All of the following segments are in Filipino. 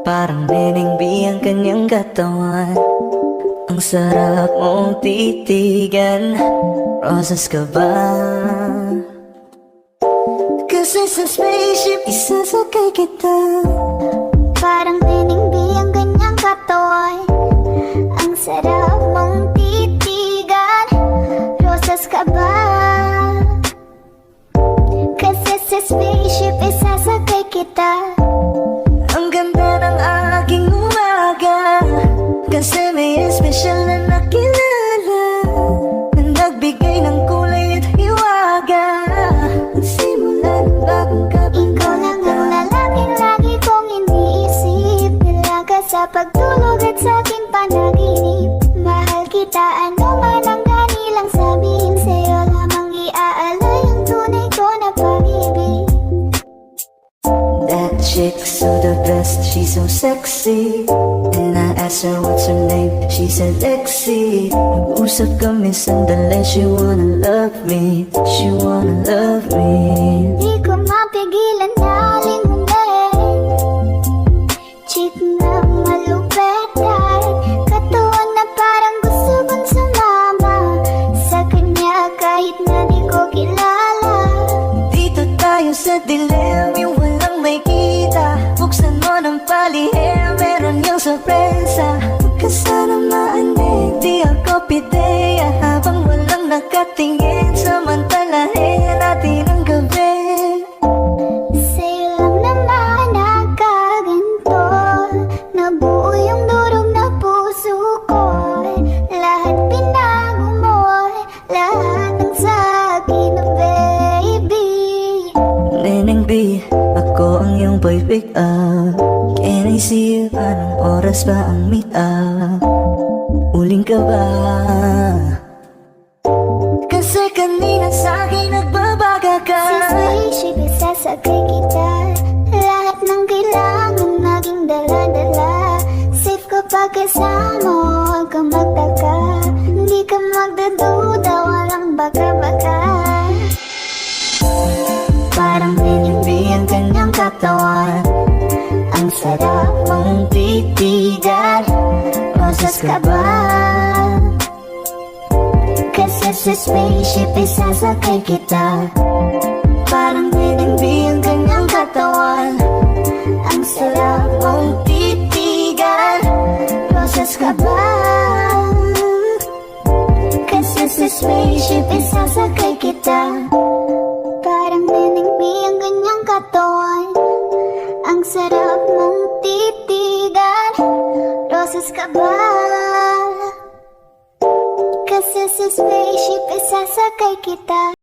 Parang Beningbi ang kanyang katawan. Ang sarap mong titigan. Rosas ka ba? Kasi sa spaceship isasakay kita. Parang Beningbi ang kanyang katawan. Ang sarap mong titigan. Rosas ka ba? Kasi sa spaceship isasakay kita. Ang ganda ng aking umaga, kasi may espesyal na nakilala na nagbigay ng kulay at hiwaga. Simula ng bagong Ikaw lang ang lalaking lagi kong iniisip. Dalaga sa pagtulog at sa aking panaginip. Mahal kita, ano man ang kanilang sabihin. Sa'yo lamang iaalay ang tunay ko na pag-ibig. That chick's so the best, she's so sexy. And I asked her what's her name, she said Lexi. Nag-usap kami sandali, she wanna love me, she wanna love me. Di ko mapigilan na lingunin. Chick na malupet at katawan na parang gusto kong sumama sa kanya kahit na di ko kilala. Dito tayo sa dilim, yung walang may kita. Buksan mo ng palihim, meron yung sorpresa. Huwag ka sana maanig, di ako pideya. Habang walang nakatingin, samantalahin natin ang gabi. Sa'yo lang naman nakaganto. Nabuo yung durog na puso ko. Lahat pinago mo, lahat ng sa'kin, baby. Beningbi, ako ang iyong boy pick up. Can I see you? Anong oras ba ang meet up? Uling ka ba? Kasi kanina sa'kin nagbabaga ka. Sa spaceship isasakay kita. Lahat ng kailangan naging dala-dala. Safe kapag kasama, huwag kang magtaka. Hindi ka magdaduda, walang baka-baka. Parang Beningbi ang kanyang katawan. Ang sarap mong titigan. Rosas ka ba? Kasi sa spaceship isasakay kita. Parang Beningbi ang kanyang katawan. Ang sarap mong titigan. Rosas ka ba? Kasi sa spaceship isasakay kita. Parang Beningbi ang kanyang katawan. Ang sarap mong titigan. Rosas ka ba? Kasi sa spaceship isasakay kita.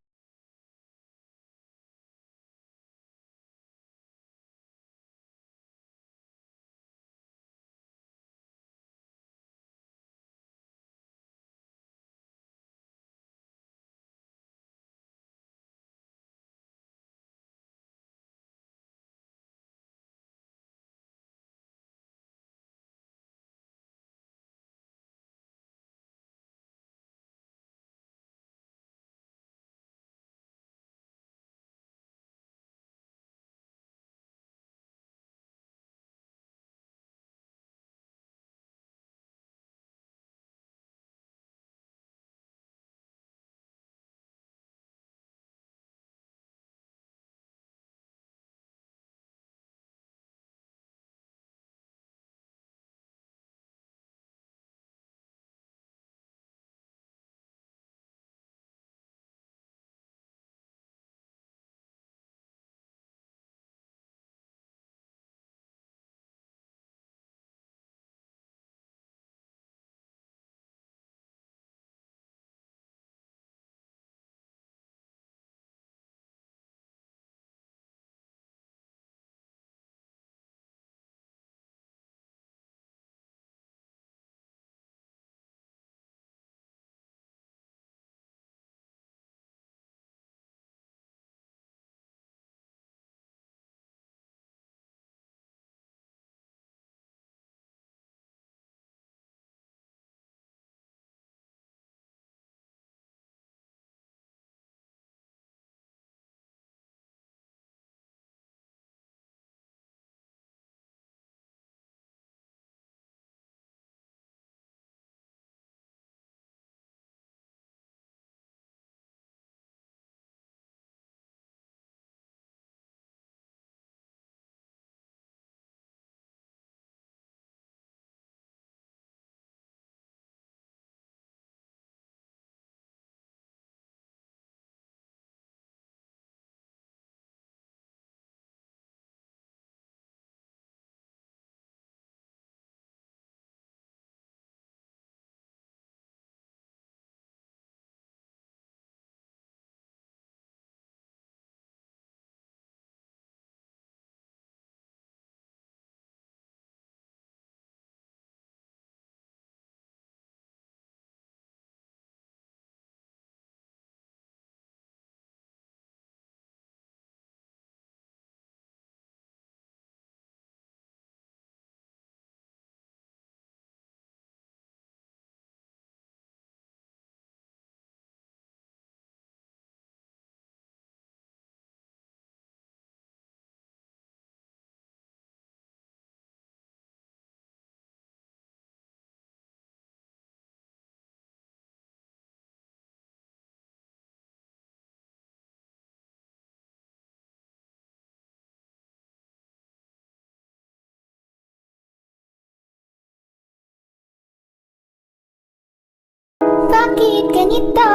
Bakit ganito?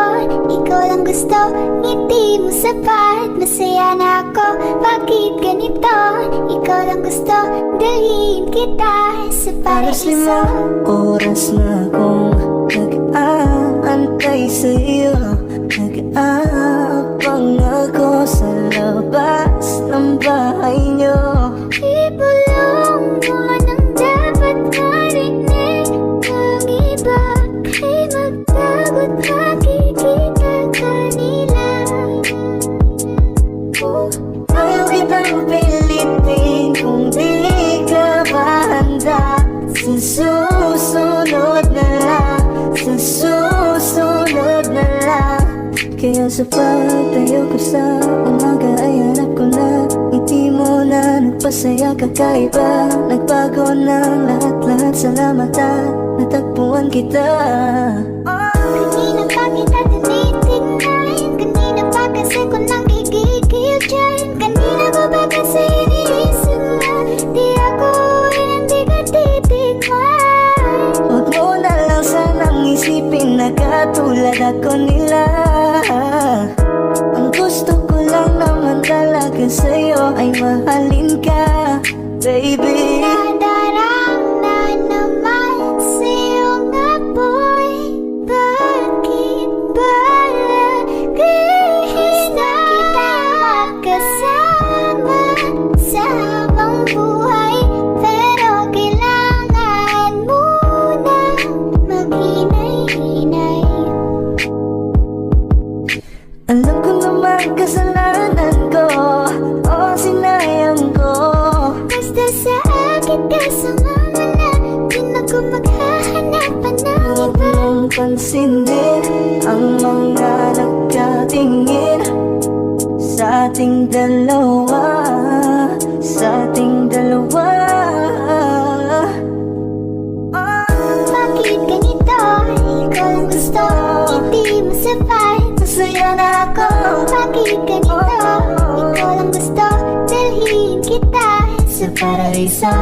Ikaw lang gusto, ngiti mo sapat, masaya na ako. Bakit ganito? Ikaw lang gusto, dalhin kita sa Alas paraiso. 5 oras na akong nag-aantay sa'yo. Nag-aabang ako sa labas ng bahay nyo. Ibulong mo nang dapat marinig ng iba. Kay magtagot makikita kanila. Ayaw kitang pilitin kung di ka ba handa. Sa susunod na lang, sa susunod na lang. Kaya sa pagtayo ko sa umaga ay hanap ko na ngiti mo na nagpasaya kakaiba. Nagbago ng lahat-lahat, salamat at natagpuan kita. Kanina pa kita tinitignan, kanina pa kasi ko nang gigigil dyan. Kanina ko ba kasi iniisip na di ako hindi ka titigman. Huwag mo na lang sanang isipin na katulad ako nila. Ang gusto ko lang naman talaga sa'yo ay mahalin ka, baby. Nadarang na naman sa'yong apoy. Bakit ba lagi na kita magkasama sa habang buhay? Pero kailangan muna maghinay-hinay. Alam ko naman kasalanan ko, o sinayang ko. Basta sa akin ka sumama na, di na ko maghahanapan ng Huwag iba. mong pansinin ang mga nagkatingin sa ating dalawa, sa ating dalawa. Bakit ganito? Ikaw lang gusto, hindi mo sapat. Masaya na ako. Bakit ganito? Ikaw lang gusto, dalhin kita sa paraiso.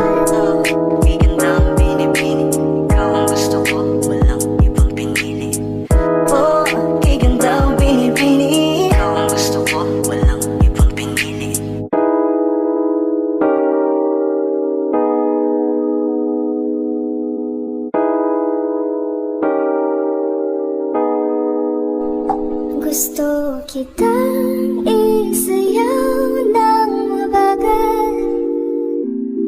Gagandang binibini, ikaw ang gusto ko, walang ibang pinili. Oh, gagandang binibini, ikaw ang gusto ko, walang ibang pinili. Gusto kitang isayaw ng mabagal.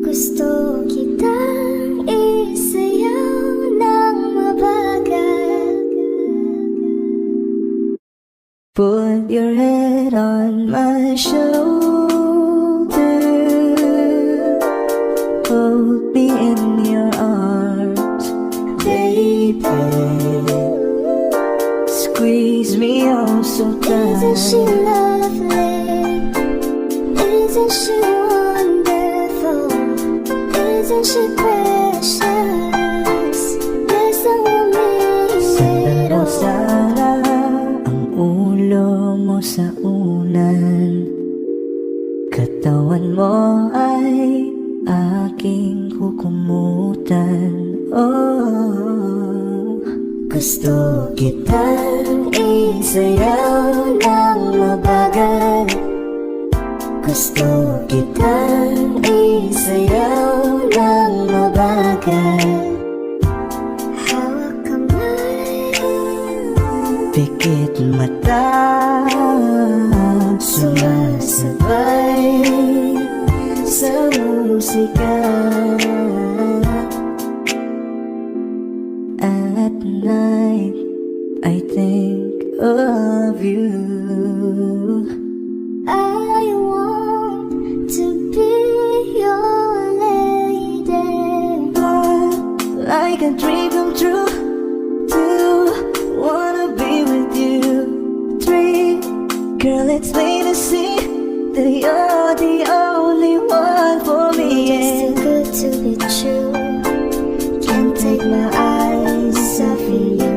Gusto kitang isayaw ng mabagal. Put your head on my shoulder, hold me in your arms, baby. Squeeze me oh so Isn't she tight. lovely? Isn't she wonderful? Isn't she precious? Yes, I will miss it Pero all. sana ang ulo mo sa unan, katawan mo ay aking hukumutan. Oh, gusto kitang isayaw ng mabagal. Gusto kitang isayaw ng mabagal. Hawak kamay, Pikit mata, sumasabay sa musika. At night, I think of you. I want to be your lady. Like a dream come true. 2, wanna be with you. 3, girl, it's plain to see that you're the only one for me. It's too good to be true. Can't take my eyes off of you.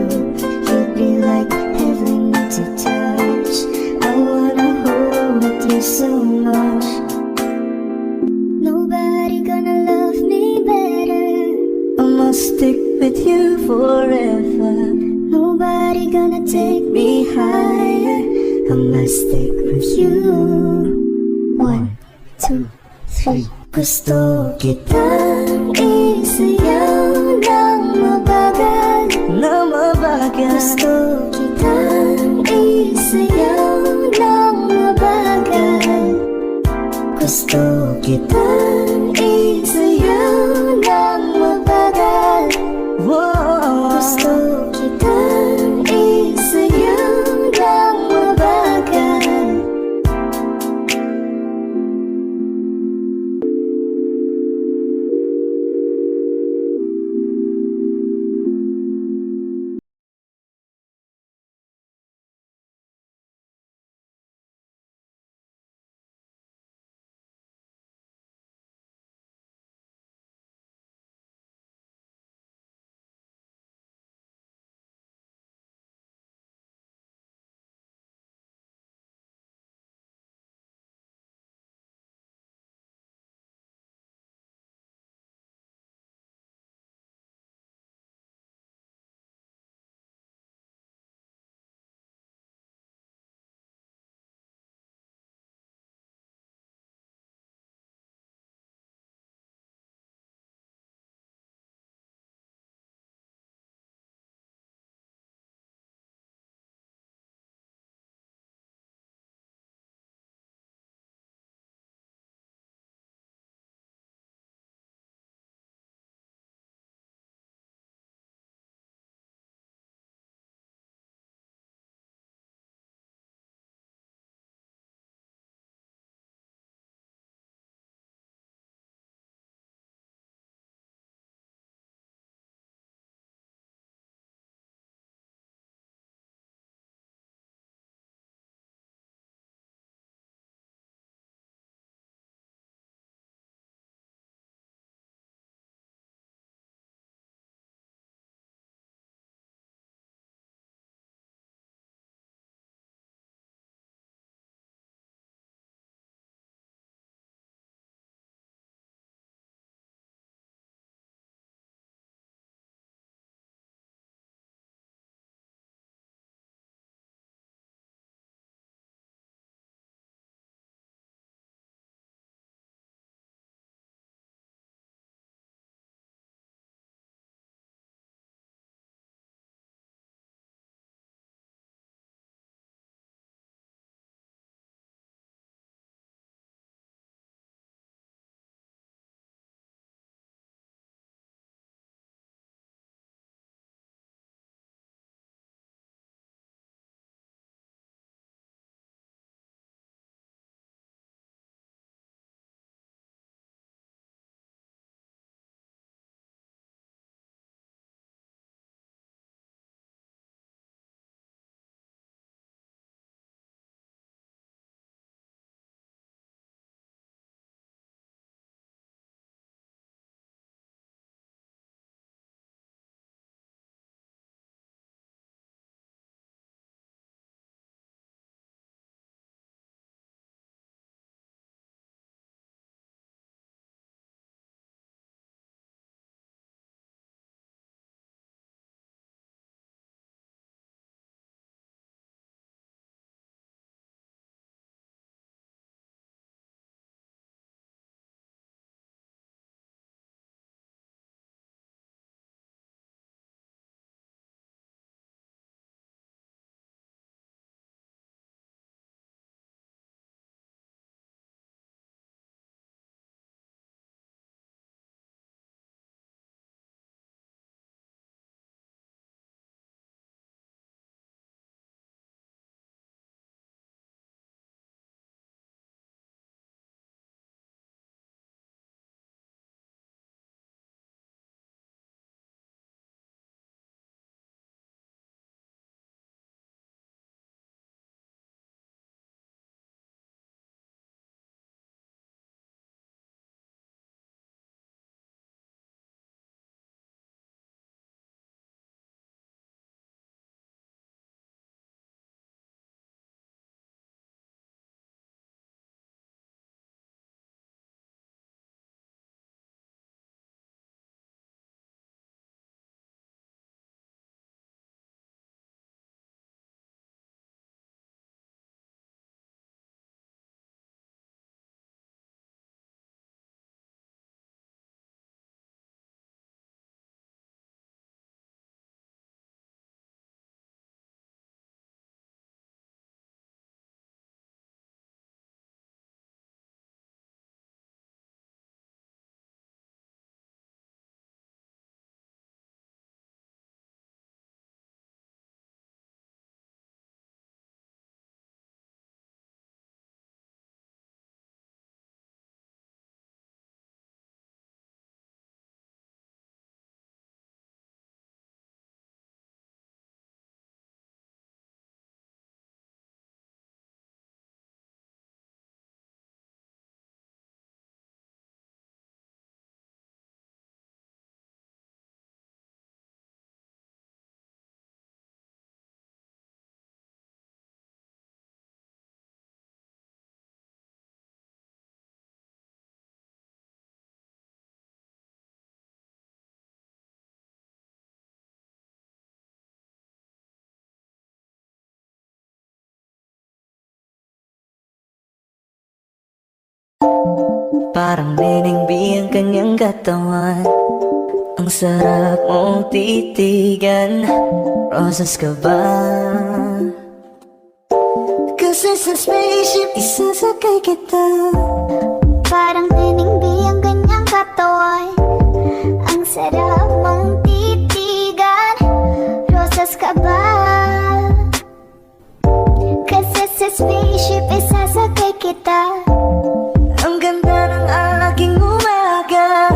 You'd be like heaven to touch. I wanna hold you so much. Nobody gonna love me better. I must stick with you forever. Nobody gonna take me higher. I must stick with you. 1, 2, 3. Gusto kitang isayaw ng mabagal. Na mabagal. Gusto kitang isayaw ng mabagal. Gusto kitang isayaw ng mabagal. Gusto kitang isayaw ng mabagal. Parang niningbi ang kanyang katawan. Ang sarap mong titigan. Rosas ka ba? Kasi sa spaceship isasakay kita. Parang niningbi ang kanyang katawan. Ang sarap mong titigan. Rosas ka ba? Kasi sa spaceship isasakay kita. Ang ganda ng aking umaga.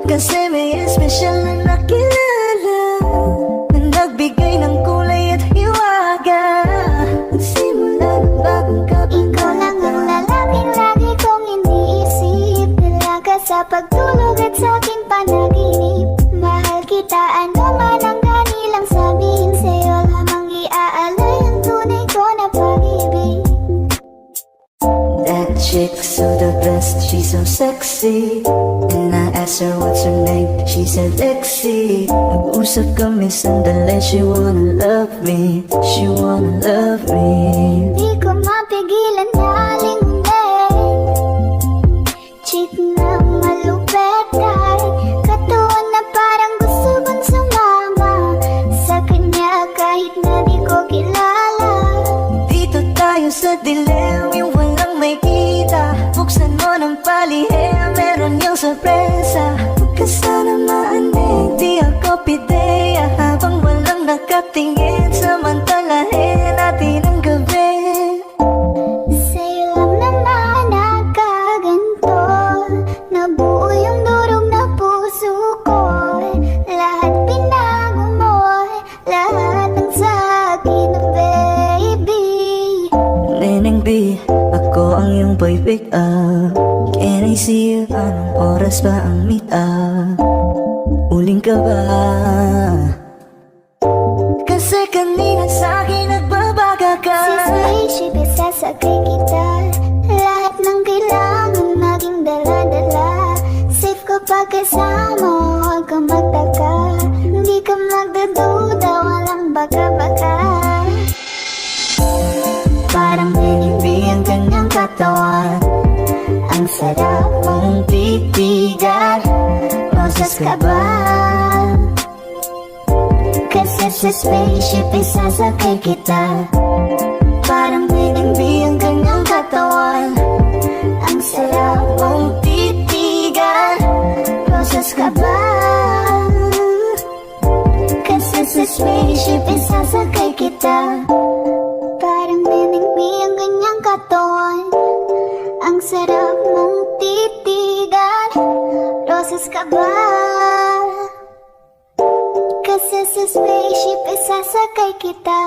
Kasi may espesyal na nakilala na nagbigay ng kulay at hiwaga. Simula ng bagong Ikaw lang ang lalaking lagi kong iniisip. Dalaga sa pagtulog at sa aking panaginip. Mahal kita, ano man ang kanilang sabihin. Sa'yo lamang iaalay ang tunay ko na pag-ibig. That chick's so the best, she's so sexy. And I asked her what's her name, she said Lexi. Nag-usap kami sandali, she wanna love me, she wanna love me. Di ko mapigilan na lingunin. Chick na malupet ay katawan na parang gusto kong sumama sa kanya kahit na di ko kilala. Dito tayo sa dilim, yung walang may kita. Buksan mo ng palihim, meron yung sorpresa. Huwag ka sana maanig, di ako pideya. Habang walang nakatingin, samantalahin natin ang gabi. Sa'yo lang naman nakaganto. Nabuo yung durog na puso ko. Lahat pinago mo, lahat ng sa'kin, baby. Neneng B, ako ang iyong boy pick up. Can I see you? Anong oras ba ang meet up? Uling ka ba? Kasi kanina sa'kin nagbabaga ka. Sa spaceship isasakay kita. Lahat ng kailangan naging dala-dala. Safe ko pag kasama, huwag ka magtaka. Hindi ka magdududa, walang baka-baka. Parang ninimbi ang kanyang katawan. Ang sarap mong titigan. Rosas ka ba? Kasi sa spaceship isasakay kita. Parang ninimbi ang kanyang katawan. Ang sarap mong titigan. Rosas ka ba? Kasi sa spaceship isasakay kita. Parang niningbi ang kanyang katawan. Ang sarap mong titigan. Rosas ka ba? Kasi sa spaceship isasakay kita.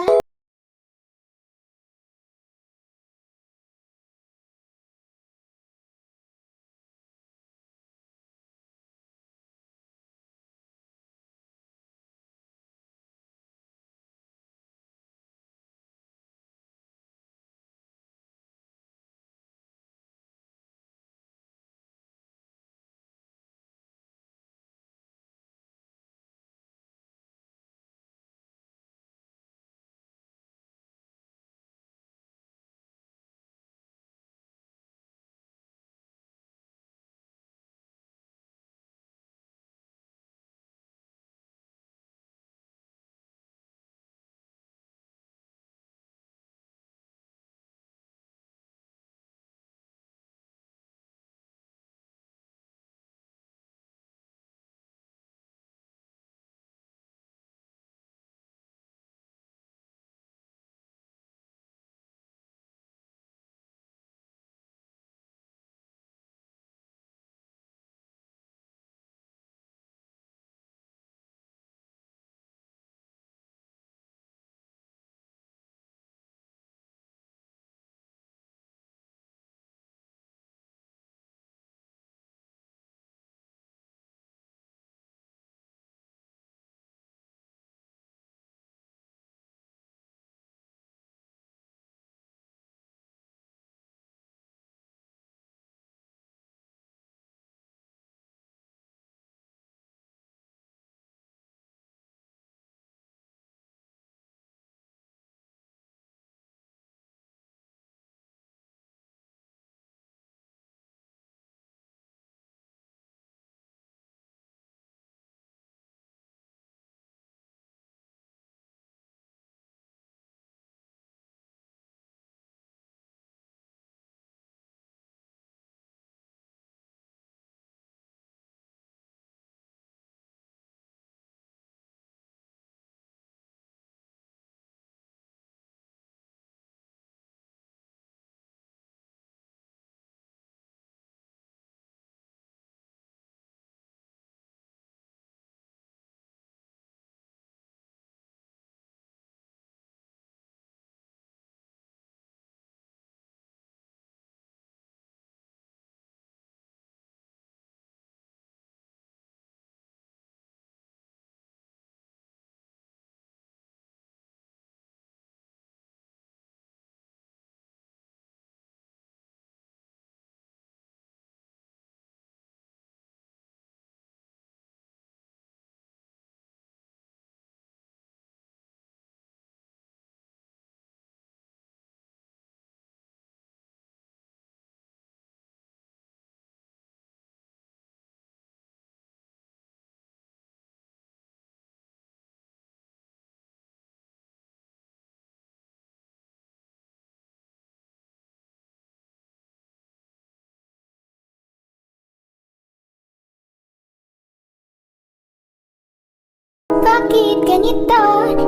Bakit ganito?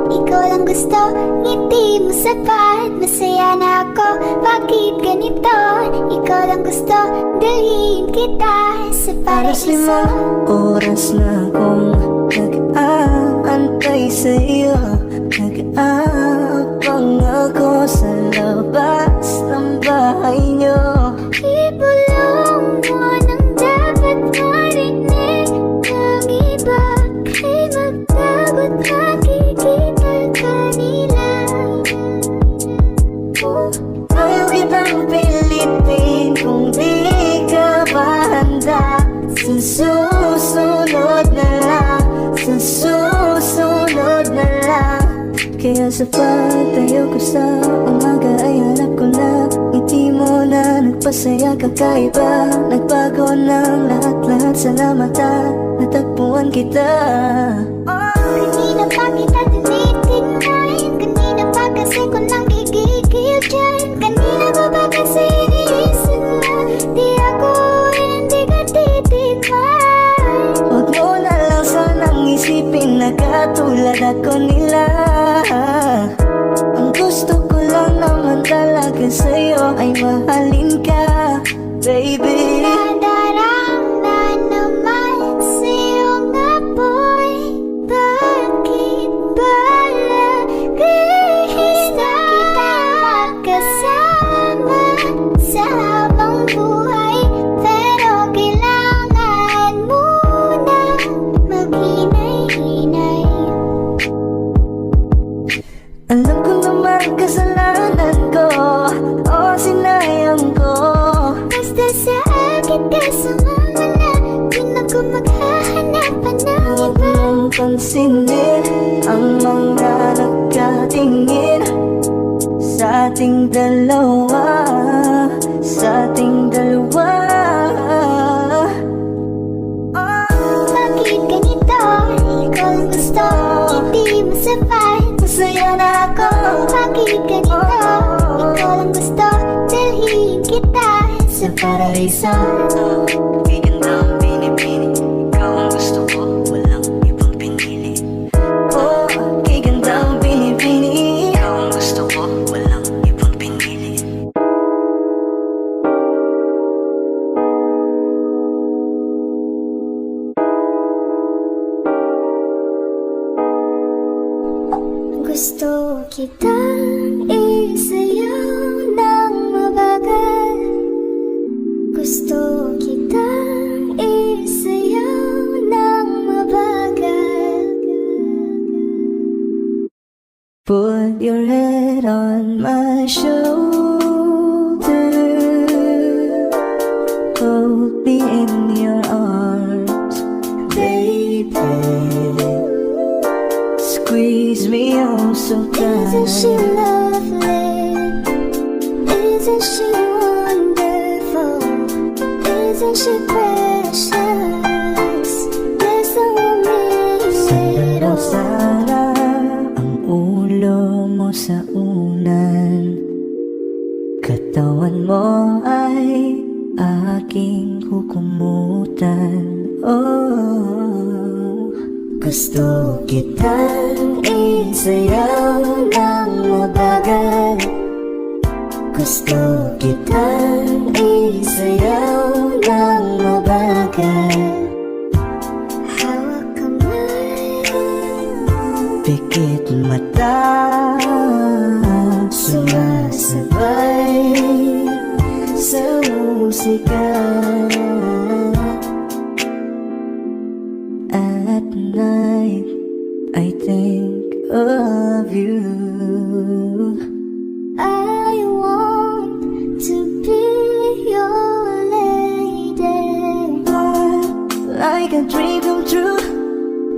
Ikaw lang gusto, ngiti mo sapat, masaya na ako. Bakit ganito? Ikaw lang gusto, dalhin kita sa Alas paraiso. 5 oras na akong nag-aantay sa'yo. Nag-aabang ako sa labas ng bahay niyo. Ibulong mo nang dapat marinig ng iba. Kay magtagot makikita ka nila. Ayaw kitang pilitin kung di ka pa handa. Sa susunod na lang, sa susunod na lang. Kaya sa pagtayo ko sa umaga ay hanap ko na ngiti mo na nagpasaya kakaiba. Nagbago ng lahat-lahat sa mata, natagpuan kita. Kanina pa kita tinitingnan, kanina pa kasi ko nang gigigil dyan. Kanina ko ba kasi iniisip na di ako hindi ka titigman. Huwag mo na lang sanang isipin na katulad ako nila. Ang gusto ko lang naman talaga sa'yo ay mahalin ka, baby. Nadarama naman sa iyong apoy. Bakit ba lagi kita magkasama sa habang buhay? Pero kailangan muna maghinay-hinay. Alam ko naman kasalanan ko, o sinayang ko. Basta sa akin ka sumama na, di na ko maghahanapan ng Huwag iba. mong pansinin ang mga nagkatingin sa ating dalawa, sa ating dalawa. Bakit ganito? Ikaw ang gusto, hindi mo sapat. Masaya na ako. Bakit ganito? Ikaw lang gusto, dalhin kita sa paraiso. Giganda ang binibini, ikaw ang gusto ko, walang ibang pinili. Oh, giganda ang binibini, ikaw ang gusto ko, walang ibang pinili. Gusto kitang isayaw ng mabagal. Gusto kitang isayaw ng mabagal. Put your head on my shoulder, hold me in your arms, baby. Squeeze me oh so Isn't she tight. lovely? Isn't she wonderful? Isn't she precious? There's no Sana middle. sana ang ulo mo sa unan, katawan mo ay aking hukumutan. Oh, gusto kitang isayaw ng mabagal. Gusto kitang isayaw ng mabagal. Hawak kamay, Pikit mata, sumasabay sa musika. At night, I think of you. I want to be your lady. Like a dream come true.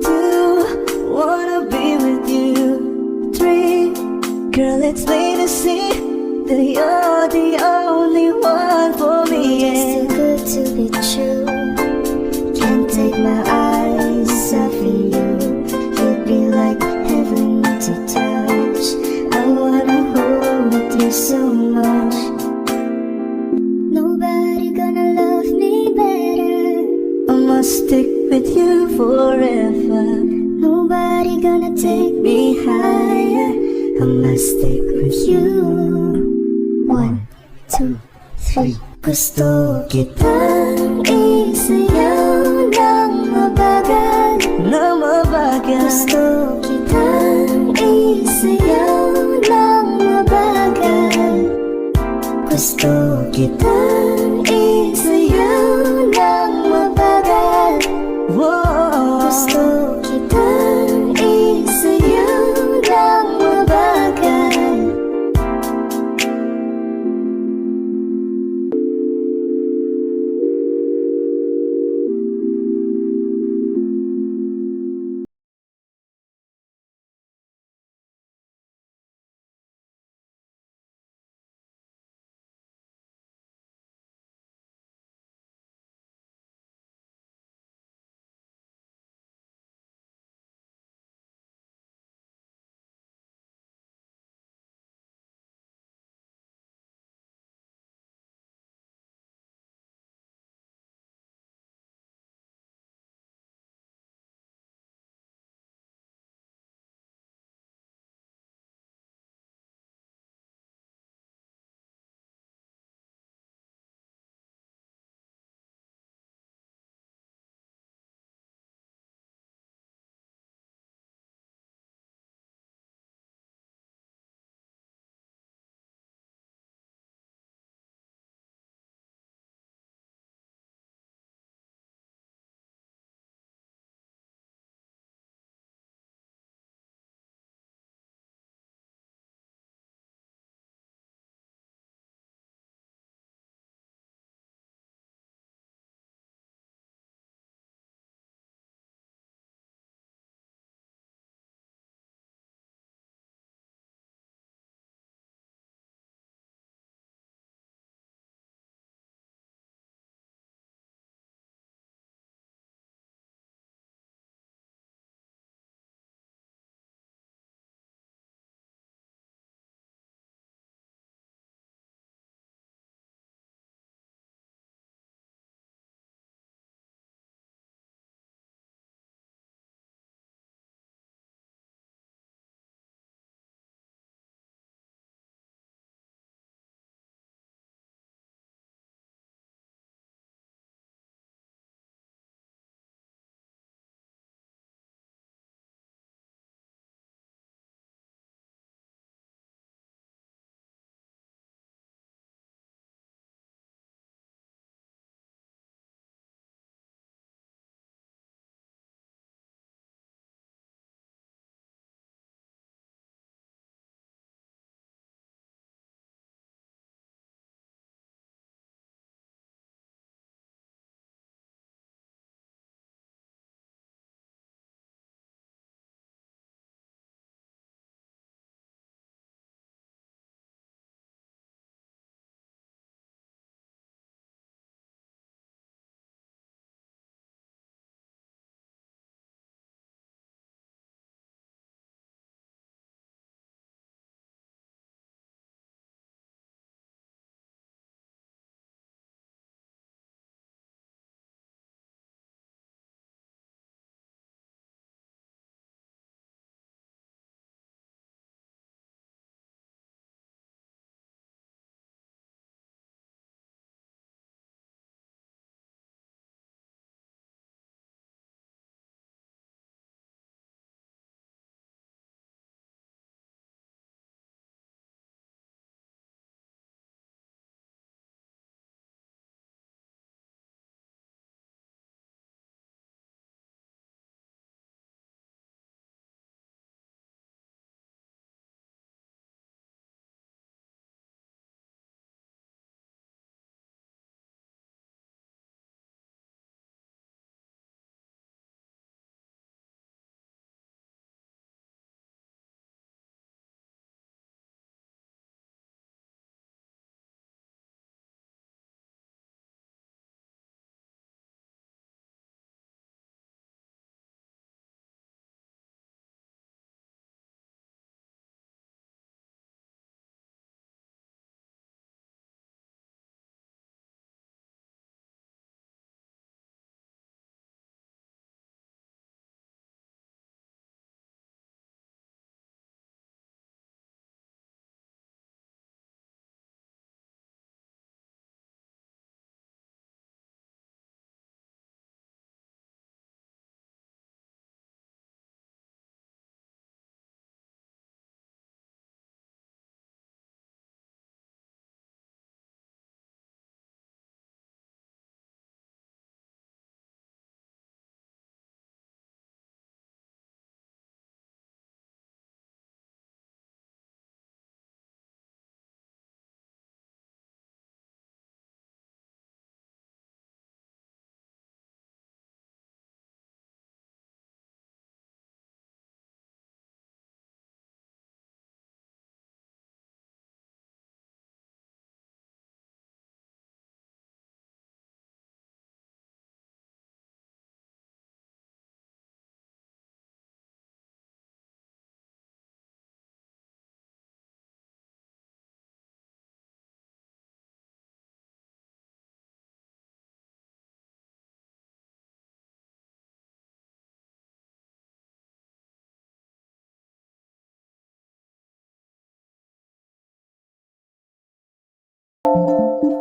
2, wanna be with you. 3, girl, it's plain to see that you're the only one for me. It's too good to be true. Can't take my eyes off of you. You'd be like heaven to touch. I wanna hold you so much. Nobody gonna love me better. I must stick with you forever. Nobody nobody gonna take me higher. I must stick with you. 1, 2, 3. Gusto kitang isayaw ng mabagal, na mabagal. Gusto kitang isayaw ng mabagal. Gusto kitang isayaw ng mabagal. Gusto kitang isayaw ng mabagal.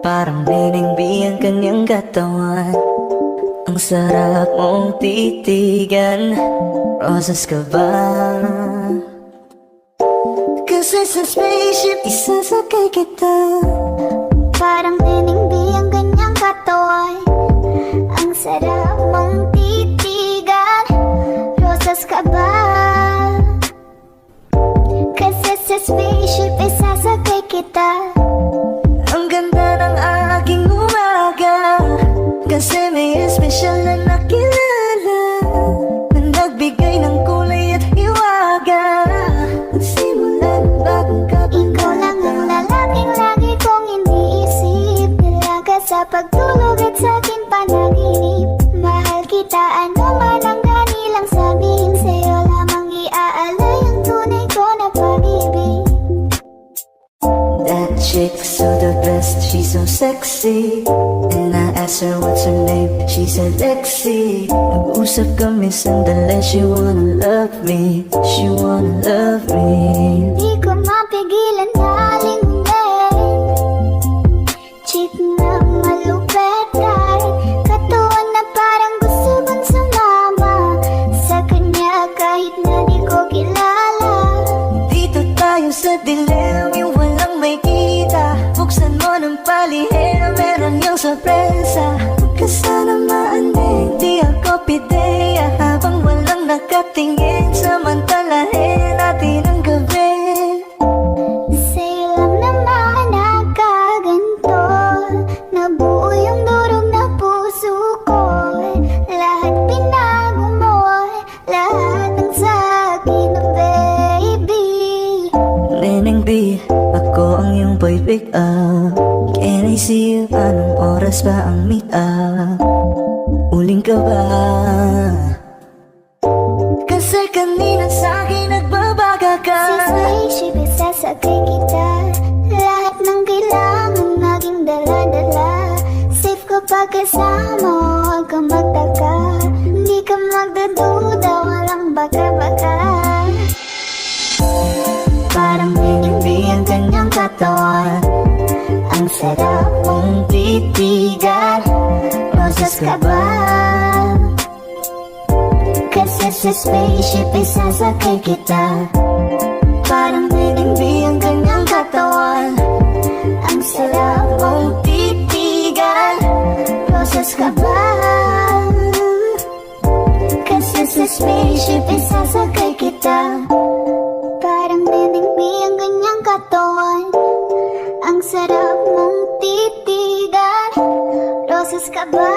Parang neneng ang kanyang katawan. Ang sarap mong titigan. Rosas ka ba? Kasi sa spaceship isasakay kita. Parang neneng ang kanyang katawan. Ang sarap mong titigan. Rosas ka ba? Kasi sa spaceship isasakay kita. Ang ganda ng aking umaga. Kasi may espesyal na nakilala na nagbigay ng kulay at hiwaga. Nagsimula ng bagong Ikaw lang ang lalaking lagi kong iniisip. Dalaga sa pagtulog at sa aking panaginip. Mahal kita, ano man ang kanilang sabihin. Sa'yo lamang iaalay ang tunay ko na pag-ibig. That chick's so the best, she's so sexy. And I asked her what's her name, she said Lexi. Nag-usap kami sandali, she wanna love me, she wanna love me. Di ko mapigilan na lingunin. Chick na malupet kahit katawan na parang gusto kong sumama sa kanya kahit na di ko kilala. Dito tayo sa dilim, yung walang may kita. Buksan mo ng palihim, meron yung sorpresa. Huwag ka sana maanig, di ako pideya. Habang walang nakatingin, samantalahin natin ang gabi. Sa'yo lang naman nakaganto. Nabuo yung durog na puso ko. Lahat pinago mo, lahat ng sa'kin, baby. Neneng B, ako ang iyong boy pick up. Can I see you? Anong oras ba ang meet up? Uling ka ba? Kasi kanina sa'kin nagbabaga ka. Sa spaceship isasakay kita. Lahat ng kailangan naging dala-dala. Safe ko pagkasama mo, huwag kang magtaka. Hindi ka magdaduda, walang baka-baka. Parang hindi ang kanyang katawan. Ang sarap mong titigan. Rosas ka ba? Kasi sa spaceship isasakay kita. Parang hindi ang kanyang katawan. Ang sarap mong titigan. Rosas ka ba? Kasi sa spaceship isasakay kita. Parang neneng ang kanyang katawan. Ang sarap mong titigan. Rosas ka ba?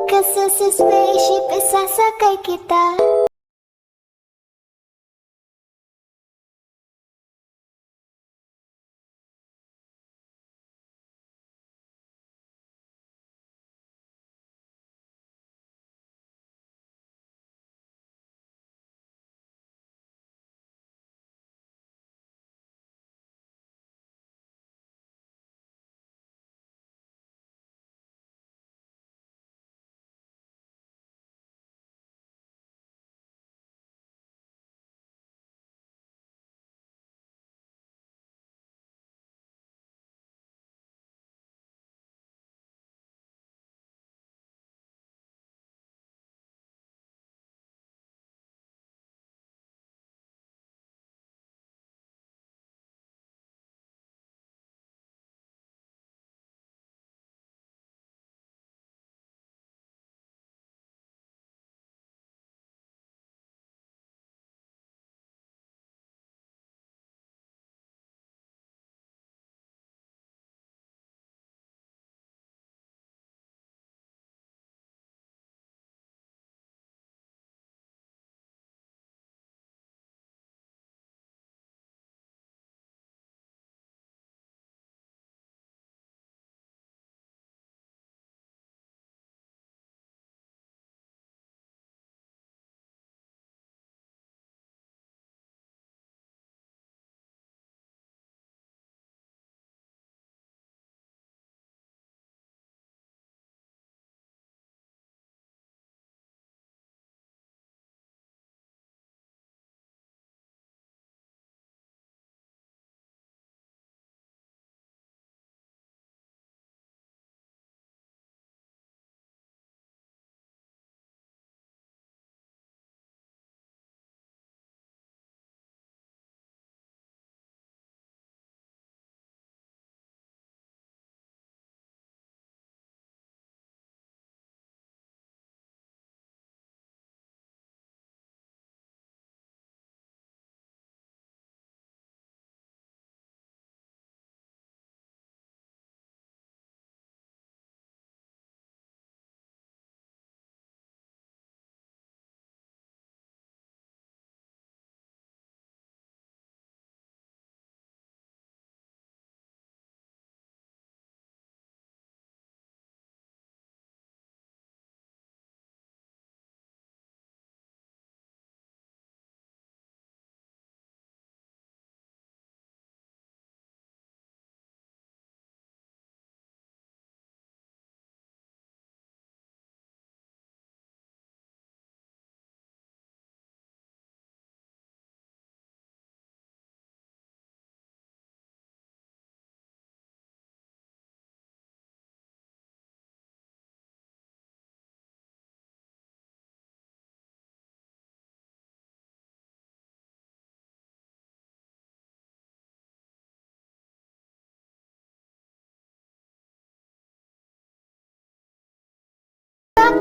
Kasi sa spaceship isasakay kita.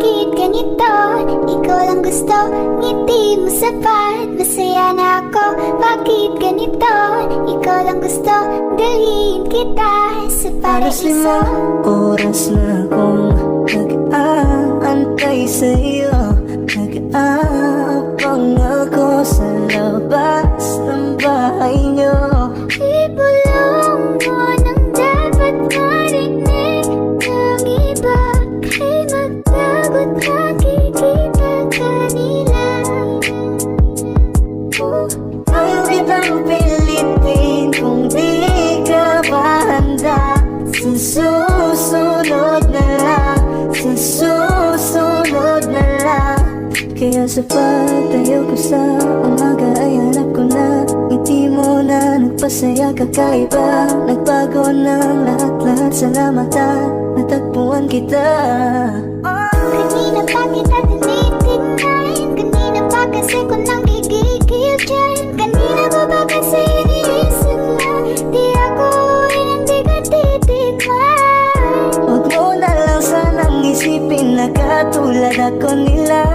Bakit ganito? Ikaw lang gusto, ngiti mo sapat, masaya na ako. Bakit ganito? Ikaw lang gusto, dalhin kita sa Alas paraiso. 5 oras na akong nag-aantay sa'yo. Nag-aabang ako sa labas ng bahay niyo. Ibulong mo nang dapat marinig ng iba. Kay magtagot nakikita kanila. Ayaw kitang pilitin kung di ka pa handa. Sa susunod na lang, sa susunod na lang. Kaya sa pagtayo ko sa umaga ay hanap ko na ngiti mo na nagpasaya kakaiba. Nagbago ng lahat-lahat, salamat at natagpuan kita. Kanina pa kita tinitignan, kanina pa kasi ko nang gigigil dyan. Kanina ko ba kasi iniisip na di ako hindi ka titigman. Huwag mo na lang sanang isipin na katulad ako nila.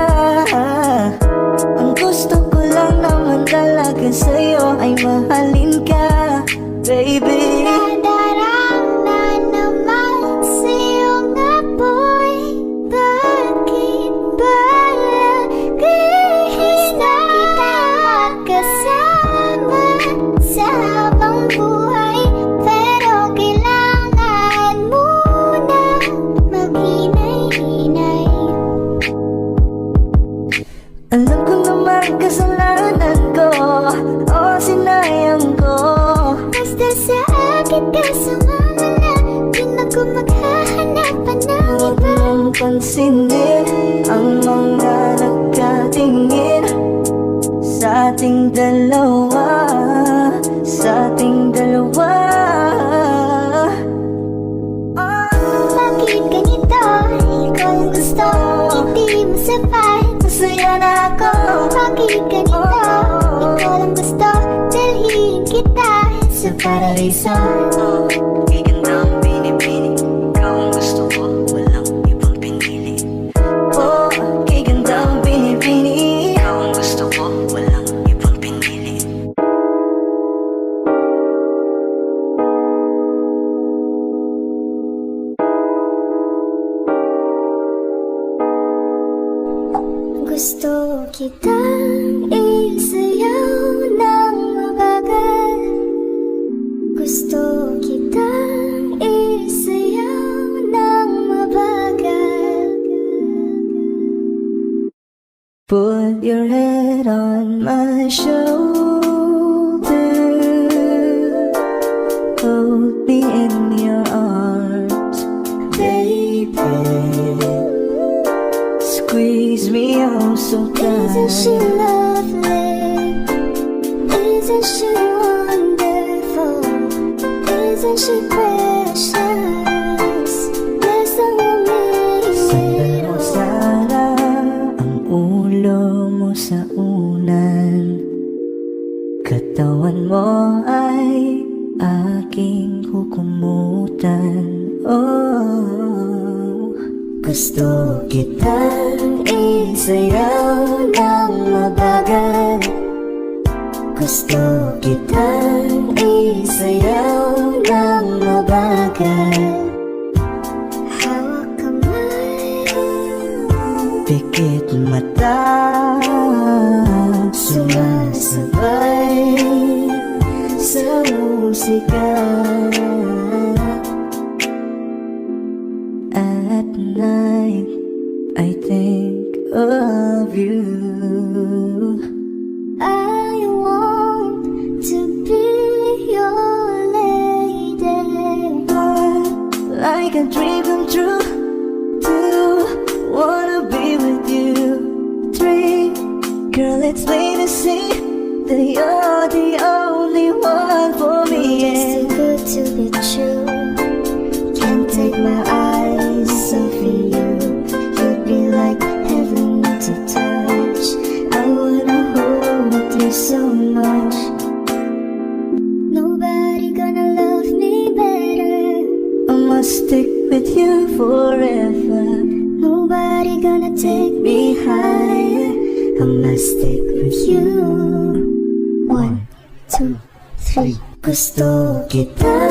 Ang gusto ko lang naman talaga sa'yo ay mahalin ka, baby. Nadarama naman sa'yo nga boy. Bakit ba lagi na kita magkasama sa habang buhay? Pero kailangan mo na maghinay-hinay. Alam ko naman kasalanan ko, o sinayang ko. Basta sa akin ka sumama na, di na ko maghahanapan ng Huwag iba. mong pansinin ang mga nagkatingin sa ating dalawa, sa ating dalawa. Bakit ganito? Ikaw ang gusto, hindi mo sapat. Masaya na ako. Bakit ganito? Ikaw lang gusto, dalhin kita sa paraiso. Kay ganda ang binibini, ikaw ang gusto ko, walang ibang pinili. Oh, kay ganda ang binibini, ikaw ang gusto ko, walang ibang pinili. Gusto kitang isayaw ng mabagal. Gusto kitang isayaw ng mabagal. Put your head on my shoulder, hold me in your arms, baby. Squeeze me oh so Isn't she tight. lovely? Isn't she wonderful? Isn't she precious? Yes, I'm amazing. Pero sana ang ulo mo sa unan, katawan mo ay aking hukumutan. Oh, gusto kitang isayaw ng mabagal. Gusto kitang isayaw ng mabagal. Hawak kamay, Pikit mata, sumasabay sa musika. At night, I think of you. I want to be your lady. Like a dream come true. 2, wanna be with you. 3, girl, it's plain to see that you're the only one for me. It's too good to be true. Can't take my eyes off of you. You'd be like heaven to touch. I wanna hold you so much. Nobody gonna love me better. I must stick with you forever. Nobody gonna take me higher. I must stick with you. 1, 2, 3. Gusto kita